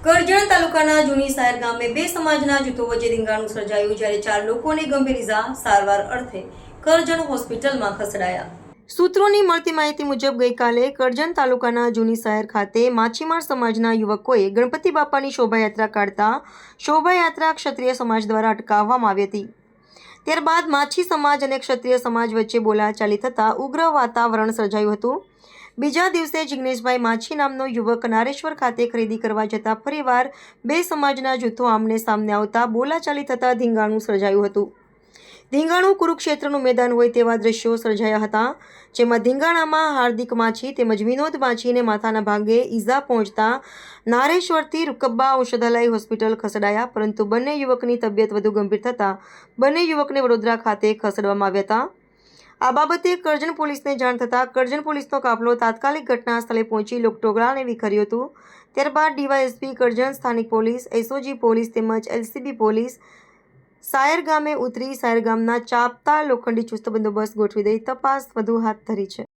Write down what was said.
કરજણ તાલુકાના જૂની સાયર ગામે બે સમાજના જૂથો વચ્ચે ધીંગાણું સર્જાયું, જ્યારે 4 લોકોને ગંભીર ઇજા સારવાર અર્થે કરજણ હોસ્પિટલમાં ખસેડાયા। સૂત્રોની મળતી માહિતી મુજબ ગઈકાલે કરજણ તાલુકાના જૂની સાયર ખાતે માછીમાર સમાજના યુવકોએ ગણપતિ બાપાની શોભાયાત્રા કાઢતા શોભાયાત્રા ક્ષત્રિય સમાજ દ્વારા અટકાવવામાં આવી હતી। ત્યારબાદ માછી સમાજ અને ક્ષત્રિય સમાજ વચ્ચે બોલાચાલી થતાં ઉગ્ર વાતાવરણ સર્જાયું હતું। બીજા દિવસે જિગ્નેશભાઈ માછી નામનો યુવક નારેશ્વર ખાતે ખરીદી કરવા જતા ફરીવાર બે સમાજના જૂથો આમને સામને આવતા બોલાચાલી થતાં ધીંગાણું સર્જાયું હતું। ધીંગાણું કુરુક્ષેત્રનું મેદાન હોય તેવા દ્રશ્યો સર્જાયા હતા, જેમાં ધીંગાણામાં હાર્દિક માછી તેમજ વિનોદ માછીને માથાના ભાગે ઈજા પહોંચતા નારેશ્વરથી રૂકબ્બા ઔષધાલય હોસ્પિટલ ખસેડાયા, પરંતુ બંને યુવકની તબિયત વધુ ગંભીર થતાં બંને યુવકને વડોદરા ખાતે ખસેડવામાં આવ્યા હતા। આ બાબતે કરજણ પોલીસને જાણ થતાં કરજણ પોલીસનો કાફલો તાત્કાલિક ઘટના સ્થળે પહોંચી લોકટોગળાને વિખર્યું હતું। ત્યારબાદ ડીવાયએસપી કરજણ, સ્થાનિક પોલીસ, એસઓજી પોલીસ તેમજ એલસીબી પોલીસ સાયર ગામે ઉતરી સાયર ગામના ચાપતા લોખંડી ચુસ્ત બંદોબસ્ત ગોઠવી દઈ તપાસ વધુ હાથ ધરી છે।